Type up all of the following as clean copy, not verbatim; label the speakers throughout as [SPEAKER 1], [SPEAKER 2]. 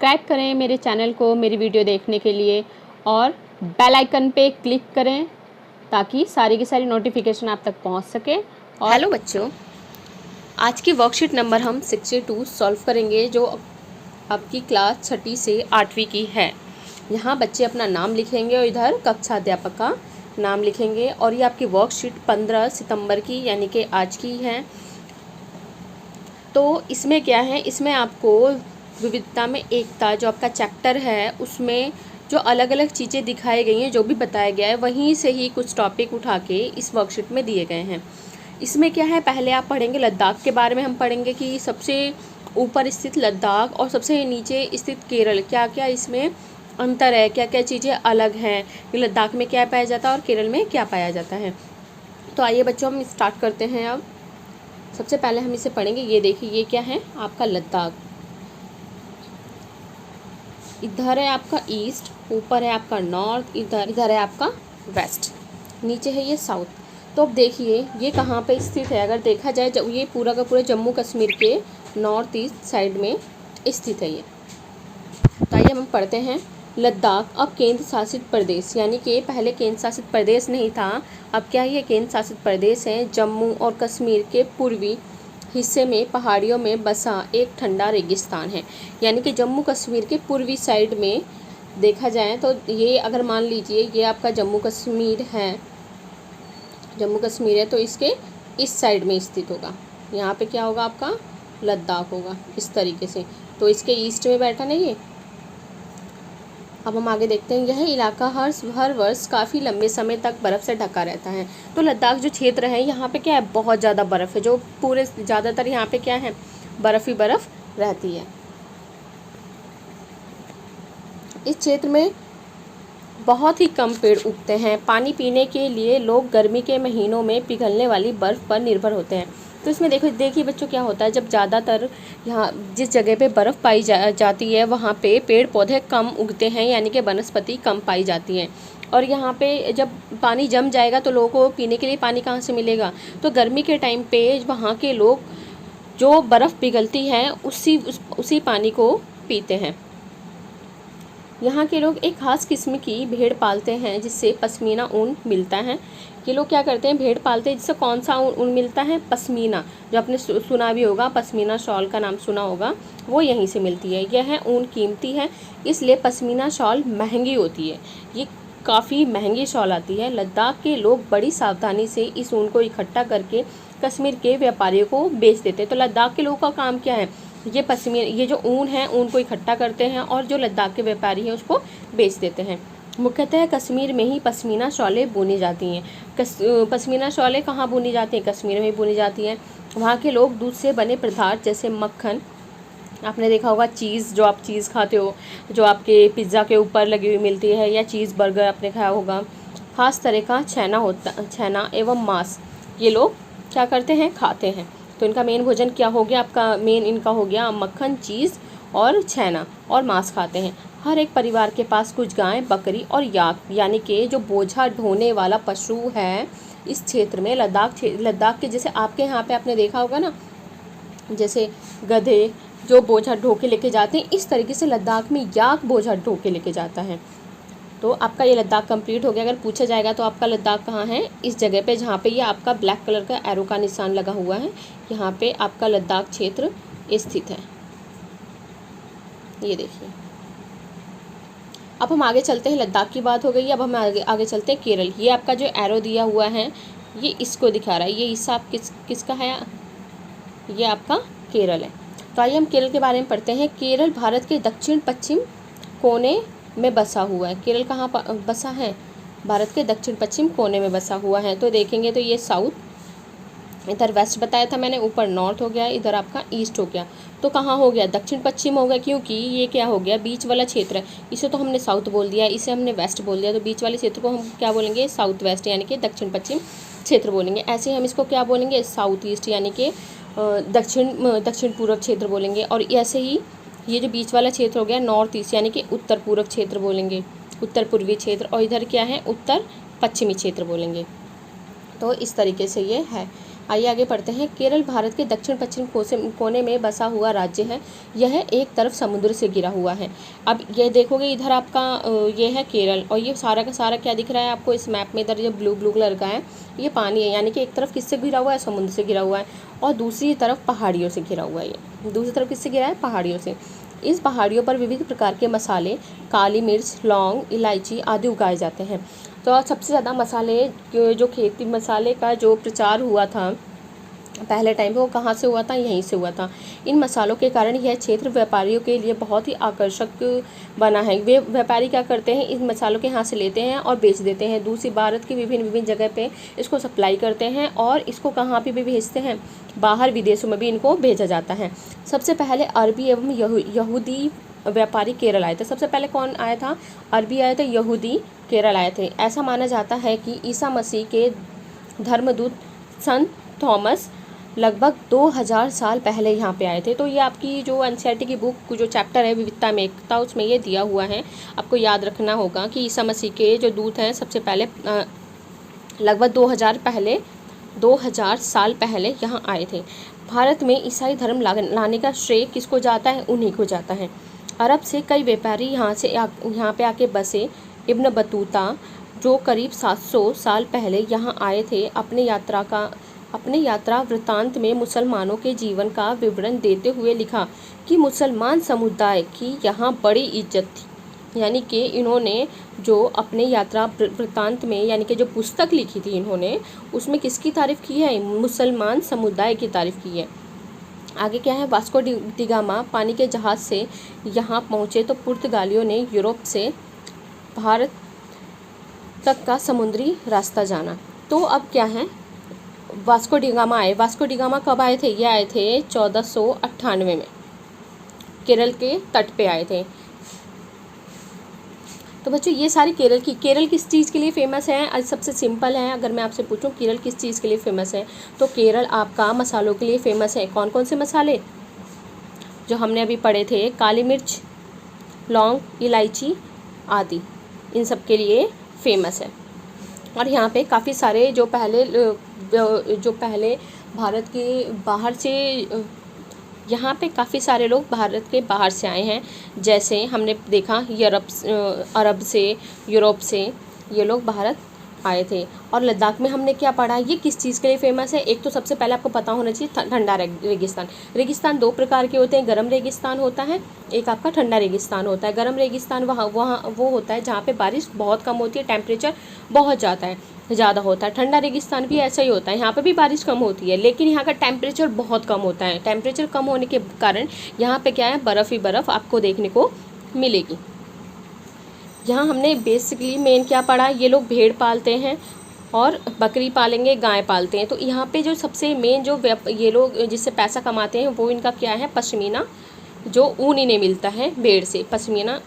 [SPEAKER 1] Subscribe करें मेरे channel को मेरी वीडियो देखने के लिए और बेल आइकन पे क्लिक करें ताकि सारी की सारी नोटिफिकेशन आप तक पहुंच सके। और
[SPEAKER 2] हेलो बच्चों, आज की वर्कशीट नंबर हम 62 सॉल्व करेंगे जो आपकी क्लास 6ठी से 8वीं की है। यहाँ बच्चे अपना नाम लिखेंगे और इधर कक्षा अध्यापक का नाम लिखेंगे और ये आपकी वर्कशीट 15 सितंबर की यानी कि आज की है। तो इसमें क्या है, इसमें आपको विविधता में एकता जो आपका चैप्टर है उसमें जो अलग अलग चीज़ें दिखाई गई हैं, जो भी बताया गया है वहीं से ही कुछ टॉपिक उठा के इस वर्कशीट में दिए गए हैं। इसमें क्या है, पहले आप पढ़ेंगे लद्दाख के बारे में। हम पढ़ेंगे कि सबसे ऊपर स्थित लद्दाख और सबसे नीचे स्थित केरल, क्या क्या इसमें अंतर है, क्या क्या चीज़ें अलग हैं, कि लद्दाख में क्या पाया जाता है और केरल में क्या पाया जाता है। तो आइए बच्चों हम स्टार्ट करते हैं। अब सबसे पहले हम इसे पढ़ेंगे। ये देखिए, ये क्या है आपका लद्दाख। इधर है आपका ईस्ट, ऊपर है आपका नॉर्थ, इधर है आपका वेस्ट, नीचे है ये साउथ। तो अब देखिए ये कहाँ पे स्थित है। अगर देखा जाए जब ये पूरा का पूरा जम्मू कश्मीर के नॉर्थ ईस्ट साइड में स्थित है ये। तो आइए हम पढ़ते हैं। लद्दाख अब केंद्र शासित प्रदेश, यानी कि पहले केंद्र शासित प्रदेश नहीं था, अब क्या ये केंद्र शासित प्रदेश है। जम्मू और कश्मीर के पूर्वी हिस्से में पहाड़ियों में बसा एक ठंडा रेगिस्तान है। यानी कि जम्मू कश्मीर के पूर्वी साइड में देखा जाए तो ये, अगर मान लीजिए ये आपका जम्मू कश्मीर है, जम्मू कश्मीर है तो इसके इस साइड में स्थित होगा। यहाँ पे क्या होगा आपका लद्दाख होगा इस तरीके से। तो इसके ईस्ट में बैठा नहीं ये। अब हम आगे देखते हैं। यह इलाका हर वर्ष काफ़ी लंबे समय तक बर्फ़ से ढका रहता है। तो लद्दाख जो क्षेत्र है यहाँ पे क्या है, बहुत ज़्यादा बर्फ़ है। जो पूरे ज़्यादातर यहाँ पे क्या है, बर्फ़ ही बर्फ़ रहती है। इस क्षेत्र में बहुत ही कम पेड़ उगते हैं। पानी पीने के लिए लोग गर्मी के महीनों में पिघलने वाली बर्फ़ पर निर्भर होते हैं। तो इसमें देखिए बच्चों क्या होता है, जब ज़्यादातर यहाँ जिस जगह पे बर्फ़ पाई जाती है वहाँ पे पेड़ पौधे कम उगते हैं, यानी कि वनस्पति कम पाई जाती हैं। और यहाँ पे जब पानी जम जाएगा तो लोगों को पीने के लिए पानी कहाँ से मिलेगा। तो गर्मी के टाइम पे वहाँ के लोग जो बर्फ़ पिघलती है उसी पानी को पीते हैं। यहाँ के लोग एक ख़ास किस्म की भेड़ पालते हैं जिससे पश्मीना ऊन मिलता है। ये लोग क्या करते हैं, भेड़ पालते हैं जिससे कौन सा ऊन मिलता है, पश्मीना, जो आपने सुना भी होगा, पश्मीना शॉल का नाम सुना होगा, वो यहीं से मिलती है। यह ऊन कीमती है इसलिए पश्मीना शॉल महंगी होती है। ये काफ़ी महंगी शॉल आती है। लद्दाख के लोग बड़ी सावधानी से इस ऊन को इकट्ठा करके कश्मीर के व्यापारियों को बेच देते हैं। तो लद्दाख के लोगों का काम क्या है, ये जो ऊन है ऊन को इकट्ठा करते हैं और जो लद्दाख के व्यापारी हैं उसको बेच देते हैं। मुख्यतः कश्मीर में ही पश्मीना शॉलें बुनी जाती हैं। पश्मीना शॉलें कहाँ बुनी जाती हैं, कश्मीर में ही बुनी जाती हैं। वहाँ के लोग दूध से बने पदार्थ जैसे मक्खन, आपने देखा होगा चीज़, जो आप चीज़ खाते हो, जो आपके पिज़्ज़ा के ऊपर लगी हुई मिलती है, या चीज़ बर्गर आपने खाया होगा, ख़ास तरह का छैना एवं मांस ये लोग क्या करते हैं, खाते हैं। तो इनका मेन भोजन क्या हो गया, आपका मेन इनका हो गया मक्खन, चीज़ और छैना और मांस खाते हैं। हर एक परिवार के पास कुछ गाय, बकरी और याक, यानी कि जो बोझा ढोने वाला पशु है इस क्षेत्र में, लद्दाख के, जैसे आपके यहाँ पे आपने देखा होगा ना, जैसे गधे जो बोझा ढो के लेके जाते हैं, इस तरीके से लद्दाख में याक बोझा ढो के लेके जाता है। तो आपका ये लद्दाख कंप्लीट हो गया। अगर पूछा जाएगा तो आपका लद्दाख कहाँ है, इस जगह पे जहाँ पे ये आपका ब्लैक कलर का एरो का निशान लगा हुआ है, यहाँ पे आपका लद्दाख क्षेत्र स्थित है। ये देखिए। अब हम आगे चलते हैं। लद्दाख की बात हो गई, अब हम आगे चलते हैं केरल। ये आपका जो एरो दिया हुआ है ये इसको दिखा रहा है। ये हिस्सा आप किसका है, ये आपका केरल है। तो आइए हम केरल के बारे में पढ़ते हैं। केरल भारत के दक्षिण पश्चिम कोने में बसा हुआ है। केरल कहाँ बसा है, भारत के दक्षिण पश्चिम कोने में बसा हुआ है। तो देखेंगे तो ये साउथ, इधर वेस्ट बताया था मैंने, ऊपर नॉर्थ हो गया, इधर आपका ईस्ट हो गया। तो कहाँ हो गया, दक्षिण पश्चिम हो गया, क्योंकि ये क्या हो गया, बीच वाला क्षेत्र है। इसे तो हमने साउथ बोल दिया, इसे हमने वेस्ट बोल दिया, तो बीच वाले क्षेत्र को हम क्या बोलेंगे, साउथ वेस्ट, यानी कि दक्षिण पश्चिम क्षेत्र बोलेंगे। ऐसे ही हम इसको क्या बोलेंगे, साउथ ईस्ट, यानी कि दक्षिण पूर्व क्षेत्र बोलेंगे। और ऐसे ही ये जो बीच वाला क्षेत्र हो गया नॉर्थ ईस्ट, यानी कि उत्तर पूर्व क्षेत्र बोलेंगे, उत्तर पूर्वी क्षेत्र। और इधर क्या है, उत्तर पश्चिमी क्षेत्र बोलेंगे। तो इस तरीके से ये है। आइए आगे पढ़ते हैं। केरल भारत के दक्षिण पश्चिम कोने में बसा हुआ राज्य है। यह एक तरफ समुद्र से घिरा हुआ है। अब ये देखोगे इधर आपका ये है केरल, और ये सारा का सारा क्या दिख रहा है आपको इस मैप में, इधर जो ब्लू ब्लू कलर का है ये पानी है, यानी कि एक तरफ किससे घिरा हुआ है, समुद्र से घिरा हुआ है, और दूसरी तरफ पहाड़ियों से घिरा हुआ है। ये दूसरी तरफ किससे घिरा है, पहाड़ियों से। इस पहाड़ियों पर विविध प्रकार के मसाले, काली मिर्च, लौंग, इलायची आदि उगाए जाते हैं। तो सबसे ज़्यादा मसाले जो खेती मसाले का जो प्रचार हुआ था पहले टाइम पे, वो कहाँ से हुआ था, यहीं से हुआ था। इन मसालों के कारण यह क्षेत्र व्यापारियों के लिए बहुत ही आकर्षक बना है। वे व्यापारी क्या करते हैं, इन मसालों के यहाँ से लेते हैं और बेच देते हैं। दूसरी भारत की विभिन्न जगह पे इसको सप्लाई करते हैं और इसको कहाँ पे भी भेजते हैं, बाहर विदेशों में भी इनको भेजा जाता है। सबसे पहले अरबी एवं यहूदी व्यापारी केरल आए थे। सबसे पहले कौन आया था, अरबी आए थे, यहूदी केरल आए थे। ऐसा माना जाता है कि ईसा मसीह के धर्मदूत संत थॉमस लगभग 2000 साल पहले यहाँ पे आए थे। तो ये आपकी जो एनसीईआरटी की बुक जो चैप्टर है विविधता में एकता, उसमें ये दिया हुआ है, आपको याद रखना होगा कि ईसा मसीह के जो दूत हैं सबसे पहले लगभग 2000 साल पहले यहाँ आए थे। भारत में ईसाई धर्म लाने का श्रेय किसको जाता है, उन्हीं को जाता है। अरब से कई व्यापारी यहाँ पे आके बसे। इब्न बतूता जो करीब 700 साल पहले यहाँ आए थे, अपने यात्रा वृत्तांत में मुसलमानों के जीवन का विवरण देते हुए लिखा कि मुसलमान समुदाय की यहाँ बड़ी इज्जत थी। यानी कि इन्होंने जो अपने यात्रा वृत्तांत में यानी कि जो पुस्तक लिखी थी इन्होंने, उसमें किसकी तारीफ़ की है, मुसलमान समुदाय की तारीफ़ की है। आगे क्या है, वास्को डी गामा पानी के जहाज़ से यहाँ पहुँचे तो पुर्तगालियों ने यूरोप से भारत तक का समुद्री रास्ता जाना। तो अब क्या है, वास्को डी गामा आए। वास्को डी गामा कब आए थे, ये आए थे 1498 में, केरल के तट पे आए थे। तो बच्चों ये सारी केरल किस चीज़ के लिए फ़ेमस है, आज सबसे सिंपल है। अगर मैं आपसे पूछूं केरल किस चीज़ के लिए फ़ेमस है, तो केरल आपका मसालों के लिए फ़ेमस है। कौन कौन से मसाले जो हमने अभी पढ़े थे, काली मिर्च, लौंग, इलायची आदि, इन सब के लिए फ़ेमस है। और यहाँ पे काफ़ी सारे जो पहले भारत के बाहर से, यहाँ पे काफ़ी सारे लोग भारत के बाहर से आए हैं। जैसे हमने देखा अरब से, यूरोप से ये लोग भारत आए थे। और लद्दाख में हमने क्या पढ़ा, ये किस चीज़ के लिए फ़ेमस है। एक तो सबसे पहले आपको पता होना चाहिए ठंडा रेगिस्तान। रेगिस्तान दो प्रकार के होते हैं, गर्म रेगिस्तान होता है, एक आपका ठंडा रेगिस्तान होता है। गर्म रेगिस्तान वहाँ वो होता है जहाँ पे बारिश बहुत कम होती है, टेम्परेचर बहुत ज़्यादा होता है। ठंडा रेगिस्तान भी ऐसा ही होता है, यहाँ पे भी बारिश कम होती है लेकिन यहाँ का टेम्परेचर बहुत कम होता है। टेम्परेचर कम होने के कारण यहाँ पे क्या है, बर्फ़ ही बर्फ़ आपको देखने को मिलेगी। यहाँ हमने बेसिकली मेन क्या पढ़ा, ये लोग भेड़ पालते हैं और बकरी पालेंगे, गाय पालते हैं। तो यहाँ पे जो सबसे मेन जो ये लोग जिससे पैसा कमाते हैं वो इनका क्या है, पश्मीना, जो ऊन इन्हें मिलता है भेड़ से, पश्मीना।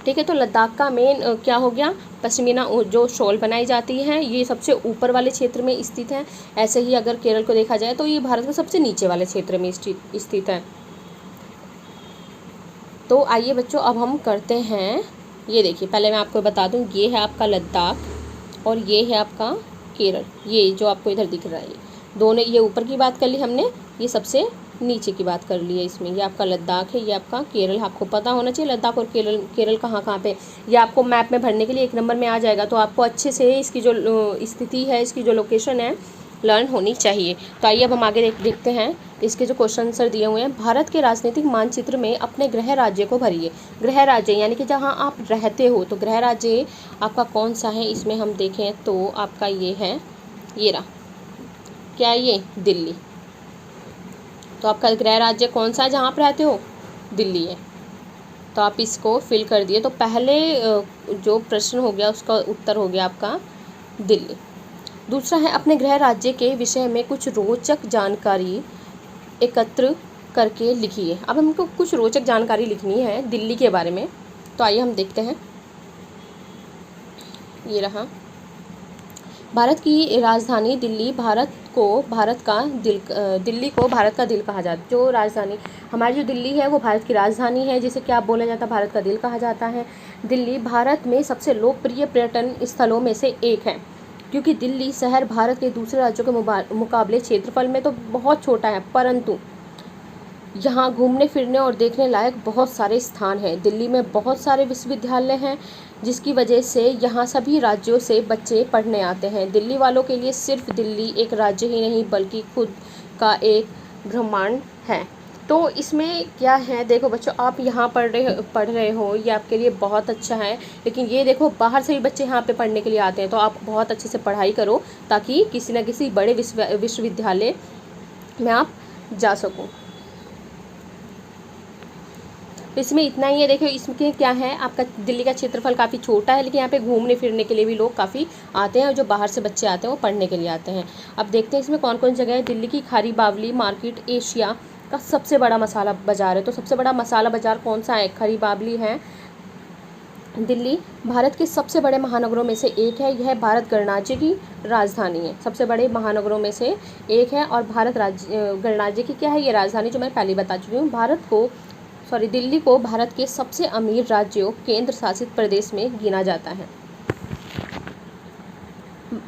[SPEAKER 2] ठीक है, तो लद्दाख का मेन क्या हो गया, पश्मीना जो शॉल बनाई जाती है, ये सबसे ऊपर वाले क्षेत्र में स्थित है। ऐसे ही अगर केरल को देखा जाए तो ये भारत के सबसे नीचे वाले क्षेत्र में स्थित है। तो आइए बच्चों अब हम करते हैं, ये देखिए पहले मैं आपको बता दूं, ये है आपका लद्दाख और ये है आपका केरल। ये जो आपको इधर दिख रहा है, दोनों, ये ऊपर की बात कर ली हमने, ये सबसे नीचे की बात कर ली है इसमें। ये आपका लद्दाख है, ये आपका केरल। आपको पता होना चाहिए लद्दाख और केरल कहाँ पे, ये आपको मैप में भरने के लिए 1 नंबर में आ जाएगा। तो आपको अच्छे से इसकी जो स्थिति है, इसकी जो लोकेशन है, लर्न होनी चाहिए। तो आइए अब हम आगे देखते हैं इसके जो क्वेश्चन आंसर दिए हुए हैं। भारत के राजनीतिक मानचित्र में अपने गृह राज्य को भरिए। गृह राज्य यानी कि जहां आप रहते हो, तो गृह राज्य आपका कौन सा है, इसमें हम देखें तो आपका ये है, ये रहा, क्या ये, दिल्ली। तो आपका गृह राज्य कौन सा है जहाँ आप रहते हो, दिल्ली है। तो आप इसको फिल कर दिए। तो पहले जो प्रश्न हो गया उसका उत्तर हो गया आपका दिल्ली। दूसरा है, अपने गृह राज्य के विषय में कुछ रोचक जानकारी एकत्र करके लिखिए। अब हमको कुछ रोचक जानकारी लिखनी है दिल्ली के बारे में। तो आइए हम देखते हैं, ये रहा, भारत की राजधानी दिल्ली, दिल्ली को भारत का दिल कहा जाता है। जो राजधानी हमारी जो दिल्ली है वो भारत की राजधानी है, जिसे क्या बोला जाता है, भारत का दिल कहा जाता है। दिल्ली भारत में सबसे लोकप्रिय पर्यटन स्थलों में से एक है। क्योंकि दिल्ली शहर भारत के दूसरे राज्यों के मुकाबले क्षेत्रफल में तो बहुत छोटा है, परंतु यहाँ घूमने फिरने और देखने लायक बहुत सारे स्थान हैं। दिल्ली में बहुत सारे विश्वविद्यालय हैं, जिसकी वजह से यहाँ सभी राज्यों से बच्चे पढ़ने आते हैं। दिल्ली वालों के लिए सिर्फ दिल्ली एक राज्य ही नहीं बल्कि खुद का एक ब्रह्मांड है। तो इसमें क्या है, देखो बच्चों, आप यहाँ पढ़ रहे हो, ये आपके लिए बहुत अच्छा है, लेकिन ये देखो बाहर से भी बच्चे यहाँ पे पढ़ने के लिए आते हैं। तो आप बहुत अच्छे से पढ़ाई करो ताकि किसी न किसी बड़े विश्वविद्यालय में आप जा सको। तो इसमें इतना ही है। देखो इसमें क्या है, आपका दिल्ली का क्षेत्रफल काफ़ी छोटा है, लेकिन यहाँ पे घूमने फिरने के लिए भी लोग काफ़ी आते हैं, और जो बाहर से बच्चे आते हैं वो पढ़ने के लिए आते हैं। अब देखते हैं इसमें कौन कौन जगह है। दिल्ली की खारी बावली मार्केट एशिया का सबसे बड़ा मसाला बाज़ार है। तो सबसे बड़ा मसाला बाज़ार कौन सा है? खरी बावली है। दिल्ली भारत के सबसे बड़े महानगरों में से एक है। यह भारत गणराज्य की राजधानी है। सबसे बड़े महानगरों में से एक है, और गणराज्य की क्या है ये राजधानी, जो मैं पहले बता चुकी हूँ। दिल्ली को भारत के सबसे अमीर राज्यों केंद्र शासित प्रदेश में गिना जाता है।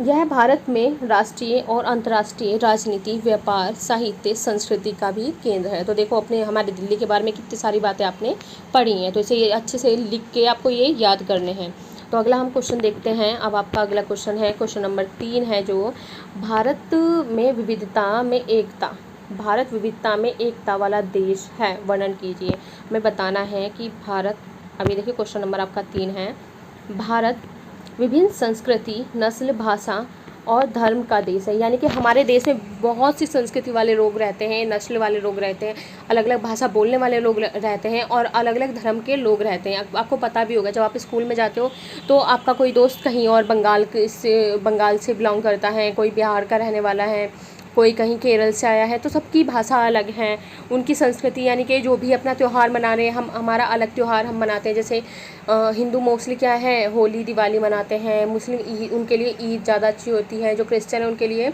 [SPEAKER 2] यह भारत में राष्ट्रीय और अंतर्राष्ट्रीय राजनीति, व्यापार, साहित्य, संस्कृति का भी केंद्र है। तो देखो हमारे दिल्ली के बारे में कितनी सारी बातें आपने पढ़ी हैं, तो इसे ये अच्छे से लिख के आपको ये याद करने हैं। तो अगला हम क्वेश्चन देखते हैं। अब आपका अगला क्वेश्चन है क्वेश्चन नंबर 3 है, जो भारत में विविधता में एकता। भारत विविधता में एकता वाला देश है, वर्णन कीजिए। हमें बताना है कि भारत, अभी देखिए क्वेश्चन नंबर आपका 3 है। भारत विभिन्न संस्कृति, नस्ल, भाषा और धर्म का देश है। यानी कि हमारे देश में बहुत सी संस्कृति वाले लोग रहते हैं, नस्ल वाले लोग रहते हैं, अलग अलग भाषा बोलने वाले लोग रहते हैं, और अलग अलग धर्म के लोग रहते हैं। आपको पता भी होगा, जब आप स्कूल में जाते हो तो आपका कोई दोस्त कहीं और बंगाल से बिलोंग करता है, कोई बिहार का रहने वाला है, कोई कहीं केरल से आया है। तो सबकी भाषा अलग है, उनकी संस्कृति, यानी कि जो भी अपना त्यौहार मना रहे हैं, हमारा अलग त्यौहार हम मनाते हैं। जैसे हिंदू मोस्टली क्या है, होली दिवाली मनाते हैं। मुस्लिम उनके लिए ईद ज़्यादा अच्छी होती है। जो क्रिश्चियन है उनके लिए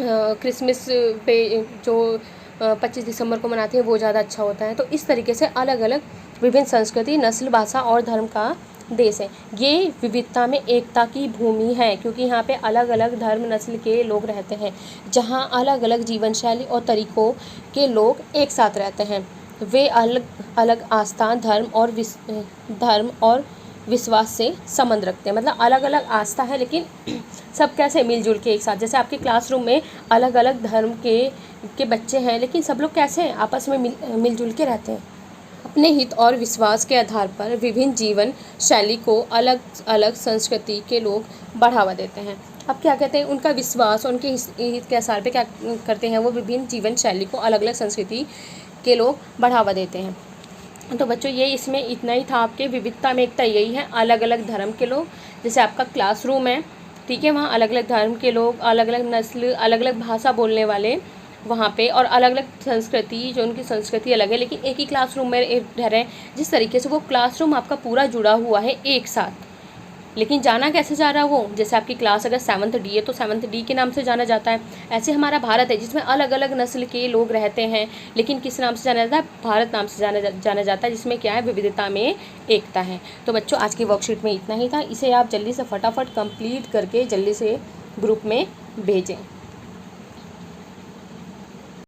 [SPEAKER 2] क्रिसमस पे जो 25 दिसंबर को मनाते हैं वो ज़्यादा अच्छा होता है। तो इस तरीके से अलग अलग विभिन्न संस्कृति, नस्ल, भाषा और धर्म का देश है। ये विविधता में एकता की भूमि है, क्योंकि यहाँ पे अलग अलग धर्म नस्ल के लोग रहते हैं, जहाँ अलग अलग जीवन शैली और तरीक़ों के लोग एक साथ रहते हैं। वे अलग अलग आस्था, धर्म और विश्वास से संबंध रखते हैं। मतलब अलग अलग आस्था है, लेकिन सब कैसे मिलजुल के एक साथ। जैसे आपके क्लासरूम में अलग अलग धर्म के बच्चे हैं, लेकिन सब लोग कैसे आपस में मिलजुल के रहते हैं। अपने हित और विश्वास के आधार पर विभिन्न जीवन शैली को अलग अलग संस्कृति के लोग बढ़ावा देते हैं। अब क्या कहते हैं, उनका विश्वास, उनके हित के आधार पर क्या करते हैं, वो विभिन्न जीवन शैली को अलग अलग संस्कृति के लोग बढ़ावा देते हैं। तो बच्चों ये इसमें इतना ही था। आपके विविधता में एकता यही है, अलग अलग धर्म के लोग। जैसे आपका क्लासरूम है, ठीक है, वहाँ अलग अलग धर्म के लोग, अलग अलग नस्ल, अलग अलग भाषा बोलने वाले वहाँ पे, और अलग अलग संस्कृति, जो उनकी संस्कृति अलग है, लेकिन एक ही क्लासरूम में रह रहे हैं। जिस तरीके से वो क्लासरूम आपका पूरा जुड़ा हुआ है एक साथ, लेकिन जाना कैसे जा रहा है वो, जैसे आपकी क्लास अगर 7th D है तो 7th D के नाम से जाना जाता है। ऐसे हमारा भारत है, जिसमें अलग अलग नस्ल के लोग रहते हैं, लेकिन किस नाम से जाना जाता है, भारत नाम से जाना जाता है, जिसमें क्या है, विविधता में एकता है। तो बच्चों आज की वर्कशीट में इतना ही था। इसे आप जल्दी से फटाफट कंप्लीट करके जल्दी से ग्रुप में भेजें।